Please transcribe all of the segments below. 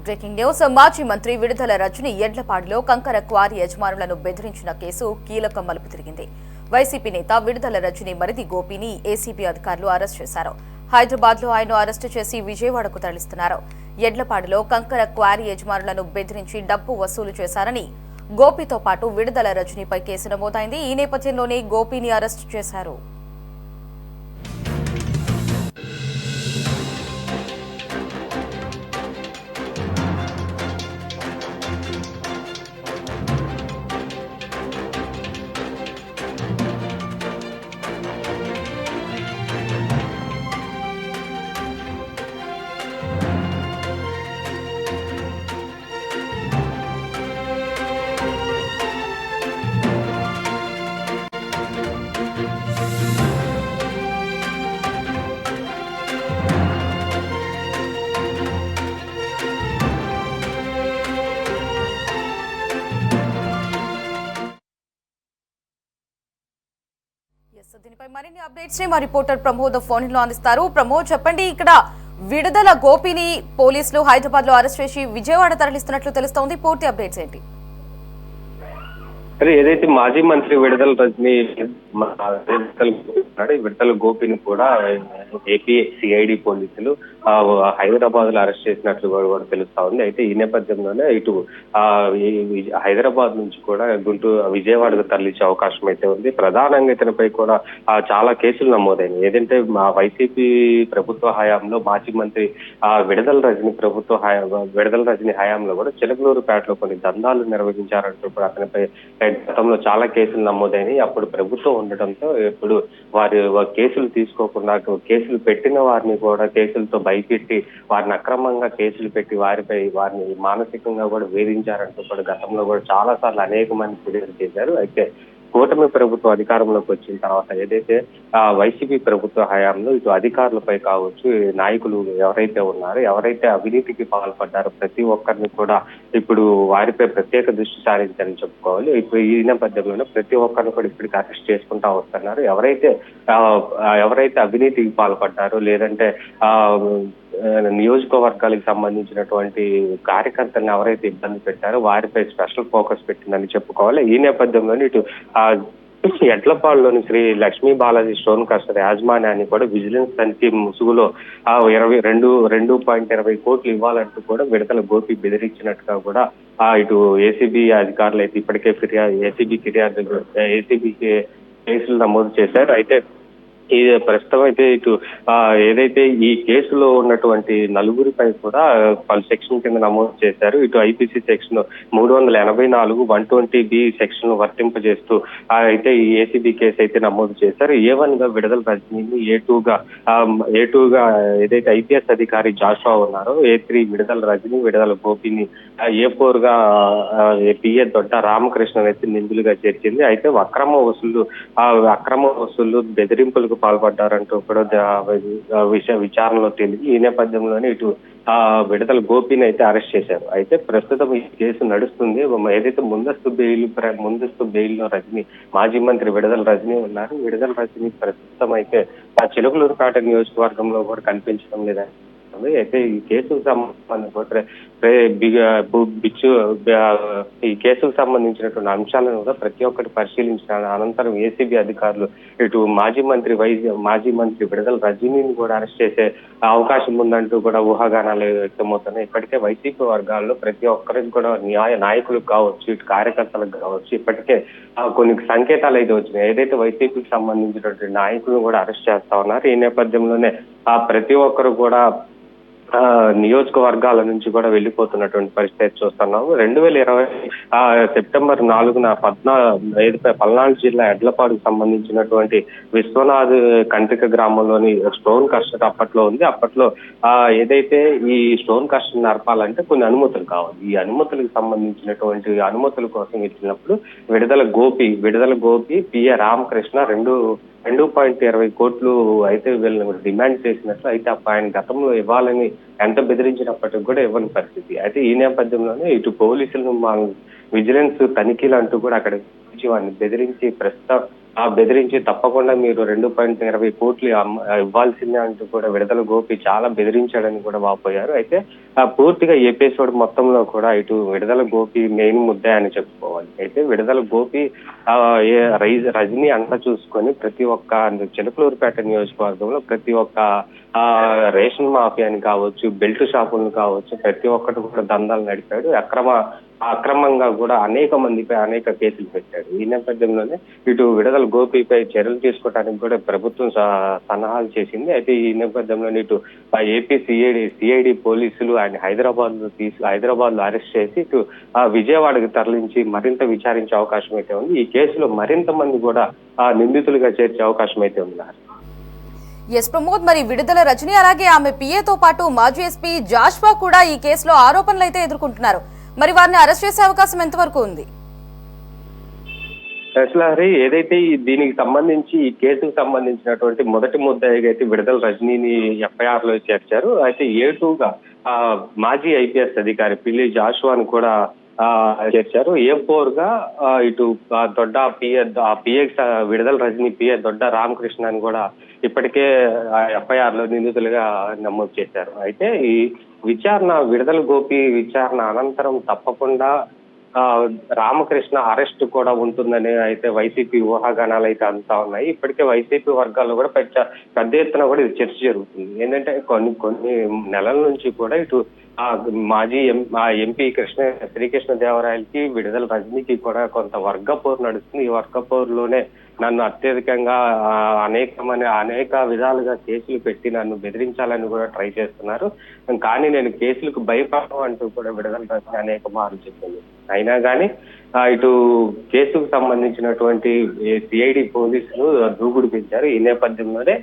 Breaking news. మాజీ మంత్రి విడుదల రజని ఎడ్లపాడులో కంకర క్వారీ యజమానులను బెదిరించిన కేసు కీలక మలుపు తిరిగింది. వైసీపీ నేత విడుదల రజని మరిది గోపిని ఏసీబీ అధికారులు అరెస్ట్ చేశారు. హైదరాబాద్ లో ఆయన అరెస్టు చేసి విజయవాడకు తరలిస్తున్నారు. ఎడ్లపాడులో కంకర క్వారీ యజమానులను బెదిరించి డబ్బు వసూలు చేశారని గోపితో పాటు విడుదల రజనీపై కేసు నమోదైంది. ఈ నేపథ్యంలోనే గోపిని అరెస్టు చేశారు. దీనిపై మరిన్ని అప్డేట్స్ ని మా రిపోర్టర్ ప్రమోద్ ఫోన్ లో అందిస్తారు. ప్రమోద్, చెప్పండి, ఇక్కడ విడుదల గోపిని పోలీసులు హైదరాబాద్ లో అరెస్ట్ చేసి విజయవాడ తరలిస్తున్నట్లు తెలుస్తోంది. పూర్తి అప్డేట్స్ ఏంటి? ఏదైతే మాజీ మంత్రి విడుదల రజని విడుదల గోపిని కూడా ఏపీ సిఐడి పోలీసులు హైదరాబాద్ లో అరెస్ట్ చేసినట్లు కూడా తెలుస్తా ఉంది. అయితే ఈ నేపథ్యంలోనే ఇటు హైదరాబాద్ నుంచి కూడా విజయవాడకు తరలించే అవకాశం అయితే ఉంది. ప్రధానంగా ఇతనిపై కూడా చాలా కేసులు నమోదైనవి. ఏదంటే వైసీపీ ప్రభుత్వ హయాంలో మాజీ మంత్రి విడుదల రజని హయాంలో కూడా చిలకలూరుపేటలో కొన్ని దందాలు నిర్వహించారంటూ కూడా అతనిపై గతంలో చాలా కేసులు నమోదైనవి. అప్పుడు ప్రభుత్వం ఉండటంతో ఇప్పుడు వారి కేసులు తీసుకోకుండా కేసులు పెట్టిన వారిని కూడా కేసులతో భయపెట్టి వారిని అక్రమంగా కేసులు పెట్టి వారిని మానసికంగా కూడా వేధించారంటూ కూడా గతంలో కూడా చాలా సార్లు అనేక మంది ఫిర్యాదు చేశారు. అయితే కూటమి ప్రభుత్వం అధికారంలోకి వచ్చిన తర్వాత ఏదైతే వైసీపీ ప్రభుత్వ హయాంలో ఇటు అధికారులపై కావచ్చు, నాయకులు ఎవరైతే ఉన్నారో, ఎవరైతే అవినీతికి పాల్పడ్డారో ప్రతి ఒక్కరిని కూడా ఇప్పుడు వారిపై ప్రత్యేక దృష్టి సారించారని చెప్పుకోవాలి. ఇప్పుడు ఈ నేపథ్యంలోనే ప్రతి ఒక్కరిని కూడా ఇప్పటికి అరెస్ట్ చేసుకుంటా వస్తున్నారు. ఎవరైతే అవినీతికి పాల్పడ్డారో లేదంటే నియోజకవర్గాలకు సంబంధించినటువంటి కార్యకర్తలను ఎవరైతే ఇబ్బంది పెట్టారో వారిపై స్పెషల్ ఫోకస్ పెట్టిందని చెప్పుకోవాలి. ఈ నేపథ్యంలోనే ఇటు ఎడ్లపాడులోని శ్రీ లక్ష్మీ బాలాజీ స్టోన్ క్రషర్ యాజమాన్యాన్ని కూడా విజిలెన్స్ తనిఖీ ముసుగులో 2.20 కోట్లు ఇవ్వాలంటూ కూడా విడుదల గోపి బెదిరించినట్టుగా కూడా ఇటు ఏసీబీ అధికారులు అయితే ఇప్పటికే ఏసీబీకి కేసులు నమోదు చేశారు. అయితే ఈ ప్రస్తుతం అయితే ఇటు ఏదైతే ఈ కేసులో ఉన్నటువంటి నలుగురిపై కూడా పలు సెక్షన్ కింద నమోదు చేశారు. ఇటు ఐపీసీ సెక్షన్ 384, 120B సెక్షన్ వర్తింపజేస్తూ అయితే ఈ ఏసీబీ కేసు అయితే నమోదు చేశారు. A1 గా విడుదల రజనీని, A2 గా ఏదైతే ఐపీఎస్ అధికారి జాషువా ఉన్నారో, A3 విడుదల రజని, విడుదల గోపిని, A4 గా పిఏ దొడ్డ రామకృష్ణ అయితే నిందితులుగా చేర్చింది. అయితే అక్రమ వసూళ్లు బెదిరింపులకు పాల్పడ్డారంటూ కూడా విచారణలో తేలింది. ఈ నేపథ్యంలోనే ఇటు విడుదల గోపిని అయితే అరెస్ట్ చేశారు. అయితే ప్రస్తుతం ఈ కేసు నడుస్తుంది. ఏదైతే ముందస్తు బెయిల్లో మాజీ మంత్రి విడుదల రజని ఉన్నారు. విడుదల రజని ప్రస్తుతం అయితే చిలకలూరుపేట నియోజకవర్గంలో కూడా కనిపించడం లేదా. అయితే ఈ కేసుకు సంబంధించినటువంటి అంశాలను కూడా ప్రతి ఒక్కటి పరిశీలించిన అనంతరం ఏసీబీ అధికారులు ఇటు మాజీ మంత్రి విడుదల రజనీని కూడా అరెస్ట్ చేసే అవకాశం ఉందంటూ కూడా ఊహాగానాలు వ్యక్తమవుతున్నాయి. ఇప్పటికే వైసీపీ వర్గాల్లో ప్రతి ఒక్కరికి కూడా నాయకులకు కావచ్చు, ఇటు కార్యకర్తలకు కావచ్చు, ఇప్పటికే కొన్ని సంకేతాలు అయితే వచ్చినాయి. ఏదైతే వైసీపీకి సంబంధించినటువంటి నాయకులను కూడా అరెస్ట్ చేస్తా ఉన్నారు. ఈ నేపథ్యంలోనే ప్రతి ఒక్కరు కూడా నియోజకవర్గాల నుంచి కూడా వెళ్లిపోతున్నటువంటి పరిస్థితి చూస్తున్నాము. 2020 సెప్టెంబర్ 4న పల్నాడు జిల్లా ఎడ్లపాడుకు సంబంధించినటువంటి విశ్వనాథ్ కంట్రిక గ్రామంలోని స్టోన్ క్రషర్ అప్పట్లో ఉంది. అప్పట్లో ఏదైతే ఈ స్టోన్ క్రషర్ నడపాలంటే కొన్ని అనుమతులు కావాలి. ఈ అనుమతులకు సంబంధించినటువంటి అనుమతుల కోసం ఇచ్చినప్పుడు విడుదల గోపి పిఏ రామకృష్ణ 2.20 కోట్లు అయితే వీళ్ళని డిమాండ్ చేసినట్లు. అయితే ఆయన గతంలో ఇవ్వాలని ఎంత బెదిరించినప్పటికీ కూడా ఇవ్వని పరిస్థితి. అయితే ఈ నేపథ్యంలోనే ఇటు పోలీసులు విజిలెన్స్ తనిఖీలు అంటూ కూడా అక్కడ వారిని బెదిరించి తప్పకుండా మీరు 2.20 కోట్లు ఇవ్వాల్సిందే అంటూ కూడా విడుదల గోపి చాలా బెదిరించాడని కూడా వాపోయారు. అయితే పూర్తిగా ఎపిసోడ్ మొత్తంలో కూడా ఇటు విడుదల గోపి మెయిన్ ముద్దే అని చెప్పుకోవాలి. అయితే విడుదల గోపి రజనీ అంతా చూసుకొని ప్రతి ఒక్క చిలకలూరుపేట నియోజకవర్గంలో ప్రతి ఒక్క రేషన్ మాఫియాని కావచ్చు, బెల్ట్ షాపులను కావచ్చు, ప్రతి ఒక్కటి కూడా దందాలు నడిపాడు. అక్రమంగా కూడా అనేక మందిపై అనేక కేసులు పెట్టాడు. ఈ నేపథ్యంలోనే ఇటు విడుదల గోపిపై చర్యలు తీసుకోవడానికి కూడా ప్రభుత్వం సన్నాహాలు చేసింది. అయితే ఈ నేపథ్యంలోనే ఇటు ఏపీ సిఐడి పోలీసులు ఆయన హైదరాబాద్ లో అరెస్ట్ చేసి ఇటు విజయవాడకు తరలించి మరింత విచారించే అవకాశం అయితే ఉంది. ఈ కేసులో మరింత మంది కూడా నిందితులుగా చేర్చే అవకాశం అయితే ఉంది. ఎస్ ప్రమోద్, మరి విడుదల రజనీ అలాగే ఆమె పిఏతో పాటు మాజీ ఎస్పీ జాష్వా కూడా ఈ కేసులో ఆరోపణలు అయితే ఎదుర్కొంటున్నారు. మరి వారిని అరెస్ట్ చేసే అవకాశం ఎంతవరకు ఉంది? హరి, ఏదైతే దీనికి సంబంధించి ఈ కేసుకు సంబంధించినటువంటి మొదటి ముద్దాయిగా అయితే విడుదల రజనీని ఎఫ్ఐఆర్ లో చేర్చారు. అయితే A2గా మాజీ ఐపీఎస్ అధికారి పిల్లి జాషువాను కూడా చేర్చారు. A4 గా ఇటు దొడ్డ పిఏ విడుదల రజనీ పిఏ దొడ్డ రామకృష్ణ అని కూడా ఇప్పటికే ఎఫ్ఐఆర్ లో నిందితులుగా నమోదు చేశారు. అయితే ఈ విడుదల గోపి విచారణ అనంతరం తప్పకుండా రామకృష్ణ అరెస్ట్ కూడా ఉంటుందని అయితే వైసీపీ ఊహాగానాలు అయితే అంతా ఉన్నాయి. ఇప్పటికే వైసీపీ వర్గాల్లో కూడా పెద్ద ఎత్తున కూడా ఇది చర్చ జరుగుతుంది. ఏంటంటే కొన్ని నెలల నుంచి కూడా ఇటు మాజీ ఎంపీ శ్రీకృష్ణదేవరాయలకి విడుదల రజనీకి కూడా కొంత వర్గ పోరు నడుస్తుంది. ఈ వర్గ పోరులోనే నన్ను అత్యధికంగా అనేక విధాలుగా కేసులు పెట్టి నన్ను బెదిరించాలని కూడా ట్రై చేస్తున్నారు. కానీ నేను కేసులకు భయపడను అంటూ కూడా విడుదల రజనీ అనేక మార్లు చెప్పింది. అయినా కానీ ఇటు కేసుకు సంబంధించినటువంటి సిఐడి పోలీసులు దూకుడు పెంచారు. ఈ నేపథ్యంలోనే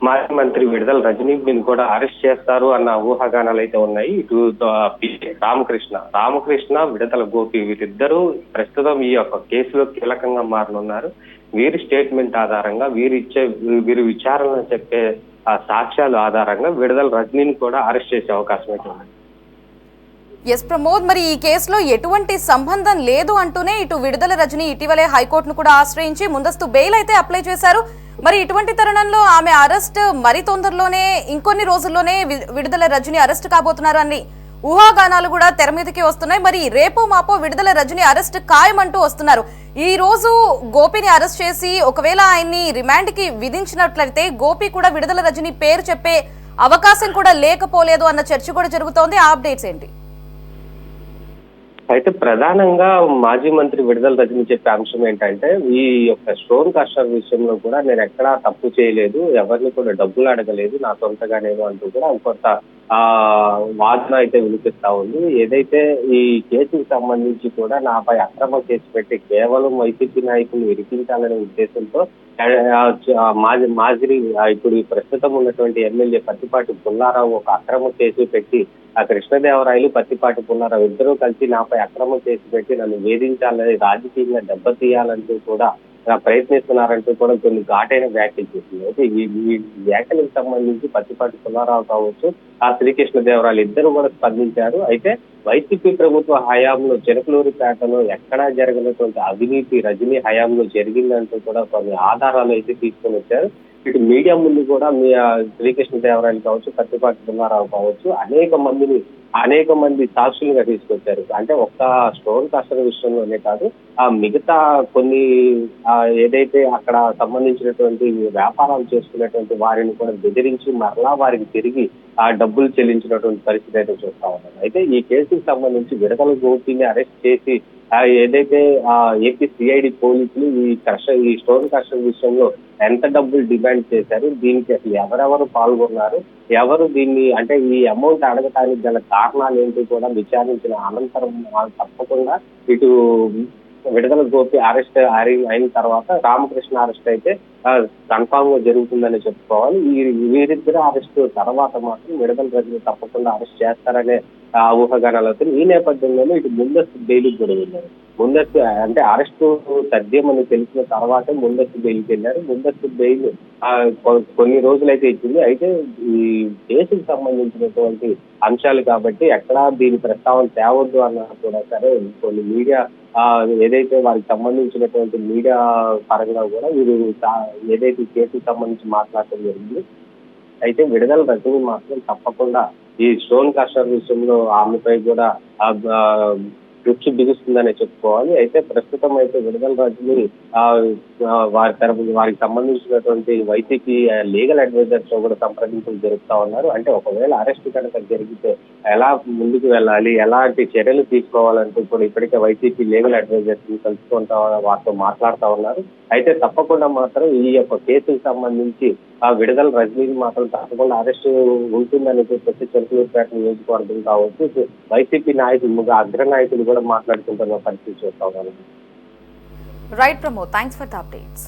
మాజీ మంత్రి విడుదల రజనీని కూడా అరెస్ట్ చేస్తారు అన్న ఊహాగానాలు అయితే ఉన్నాయి. ఇటు రామకృష్ణ విడుదల గోపి వీరిద్దరూ ప్రస్తుతం ఈ యొక్క కేసులో కీలకంగా మారనున్నారు. వీరి స్టేట్మెంట్ ఆధారంగా వీరి విచారణ చెప్పే సాక్ష్యాల ఆధారంగా విడుదల రజనీని కూడా అరెస్ట్ చేసే అవకాశం అయితే ఉంది. ఎస్ ప్రమోద్, మరి ఈ కేసులో ఎటువంటి సంబంధం లేదు అంటూనే ఇటు విడుదల రజనీ ఇటీవలే హైకోర్టును కూడా ఆశ్రయించి ముందస్తు బెయిల్ అయితే అప్లై చేశారు. మరి ఇటువంటి తరుణంలో ఆమె అరెస్ట్ మరి తొందరలోనే ఇంకొన్ని రోజుల్లోనే విడుదల రజనీ అరెస్ట్ కాబోతున్నారు అని ఊహాగానాలు కూడా తెర మీదకి వస్తున్నాయి. మరి రేపో మాపో విడుదల రజనీ అరెస్ట్ ఖాయమంటూ వస్తున్నారు. ఈ రోజు గోపిని అరెస్ట్ చేసి ఒకవేళ ఆయన్ని రిమాండ్ కి విధించినట్లయితే గోపి కూడా విడుదల రజనీ పేరు చెప్పే అవకాశం కూడా లేకపోలేదు అన్న చర్చ కూడా జరుగుతోంది. ఆ అప్డేట్స్ ఏంటి? అయితే ప్రధానంగా మాజీ మంత్రి విడుదల రజనీ చెప్పే అంశం ఏంటంటే ఈ యొక్క స్టోన్ క్రషర్ విషయంలో కూడా నేను ఎక్కడా తప్పు చేయలేదు, ఎవరిని కూడా డబ్బులు అడగలేదు, నా సొంతగానేమో అంటూ కూడా కొంత వాదన అయితే వినిపిస్తా ఉంది. ఏదైతే ఈ కేసుకు సంబంధించి కూడా నాపై అక్రమ కేసు పెట్టి కేవలం వైసీపీ నాయకులు ఇరికించాలనే ఉద్దేశంతో ఇప్పుడు ప్రస్తుతం ఉన్నటువంటి ఎమ్మెల్యే పత్తిపాటి పుల్లారావు ఒక అక్రమ కేసు పెట్టి కృష్ణదేవరాయలు పత్తిపాటి పుల్లారావు ఇద్దరూ కలిసి నాపై అక్రమ కేసు పెట్టి నన్ను వేధించాలని రాజకీయంగా దెబ్బతీయాలంటూ కూడా ప్రయత్నిస్తున్నారంటూ కూడా కొన్ని ఘాటైన వ్యాఖ్యలు చేసింది. అయితే ఈ వ్యాఖ్యలకు సంబంధించి పత్తిపాటి పుల్లారావు కావచ్చు, శ్రీకృష్ణదేవరాయలు ఇద్దరు కూడా స్పందించారు. అయితే వైసీపీ ప్రభుత్వ హయాంలో చిలకలూరుపేటలో ఎక్కడా జరగనటువంటి అవినీతి రజనీ హయాంలో జరిగిందంటూ కూడా కొన్ని ఆధారాలు అయితే తీసుకొని వచ్చారు. ఇటు మీడియా ముందు కూడా శ్రీకృష్ణదేవరాయలు కావచ్చు, పత్తిపాటి పుల్లారావు కావచ్చు అనేక మంది సాక్షులుగా తీసుకొచ్చారు. అంటే ఒక్క స్టోన్ క్రషర్ విషయంలోనే కాదు, మిగతా కొన్ని ఏదైతే అక్కడ సంబంధించినటువంటి వ్యాపారాలు చేసుకున్నటువంటి వారిని కూడా బెదిరించి మరలా వారికి తిరిగి డబ్బులు చెల్లించినటువంటి పరిస్థితి అయితే చూస్తా ఉన్నాం. అయితే ఈ కేసుకు సంబంధించి విడుదల గోపిని అరెస్ట్ చేసి ఏదైతే ఏపీ సిఐడి పోలీసులు ఈ స్టోన్ క్రషర్ విషయంలో ఎంత డబ్బులు డిమాండ్ చేశారు, దీనికి అసలు ఎవరెవరు పాల్గొన్నారు, ఎవరు దీన్ని అంటే ఈ అమౌంట్ అడగటానికి గల కారణాలు ఏంటి కూడా విచారించిన అనంతరం తప్పకుండా ఇటు విడుదల గోపి అరెస్ట్ అయిన తర్వాత రామకృష్ణ అరెస్ట్ అయితే కన్ఫామ్ గా జరుగుతుందని చెప్పుకోవాలి. వీరిద్దరు అరెస్ట్ తర్వాత మాత్రం విడుదల రజనీ తప్పకుండా అరెస్ట్ చేస్తారనే ఊహాగానాలు అవుతుంది. ఈ నేపథ్యంలోనే ఇటు ముందస్తు బెయిల్ కూడా వెళ్ళారు. ముందస్తు అంటే అరెస్టు తథ్యమని తెలిసిన తర్వాతే ముందస్తు బెయిల్కి వెళ్ళారు. ముందస్తు బెయిల్ కొన్ని రోజులైతే ఇచ్చింది. అయితే ఈ కేసుకు సంబంధించినటువంటి అంశాలు కాబట్టి ఎక్కడా దీని ప్రస్తావన తేవద్దు అన్నా కూడా సరే కొన్ని మీడియా ఏదైతే వారికి సంబంధించినటువంటి మీడియా పరంగా కూడా వీరు ఏదైతే కేసుకు సంబంధించి మాట్లాడటం జరిగింది. అయితే విడుదల రజనీ మాత్రం తప్పకుండా ఈ స్టోన్ కాస్టర్ విషయంలో ఆమెపై కూడా రుచి బిగుస్తుందనే చెప్పుకోవాలి. అయితే ప్రస్తుతం అయితే విడుదల రజని వారికి సంబంధించినటువంటి వైసీపీ లీగల్ అడ్వైజర్ తో కూడా సంప్రదింపులు జరుపుతా ఉన్నారు. అంటే ఒకవేళ అరెస్ట్ కనుక జరిగితే ఎలా ముందుకు వెళ్ళాలి, ఎలాంటి చర్యలు తీసుకోవాలంటూ కూడా ఇప్పటికే వైసీపీ లీగల్ అడ్వైజర్స్ ని కలుసుకుంటా వారితో మాట్లాడుతా ఉన్నారు. అయితే తప్పకుండా మాత్రం ఈ యొక్క కేసుకు సంబంధించి విడుదల రజనీకి మాత్రం తప్పకుండా అరెస్ట్ ఉంటుందని చెప్పేసి చెరుకులూరుపేట నియోజకవర్గం కావచ్చు వైసీపీ నాయకులు అగ్రనాయకులు కూడా మాట్లాడుకుంటున్న పరిస్థితి చూస్తా ఉన్నాను. Right Pramod, thanks for the updates.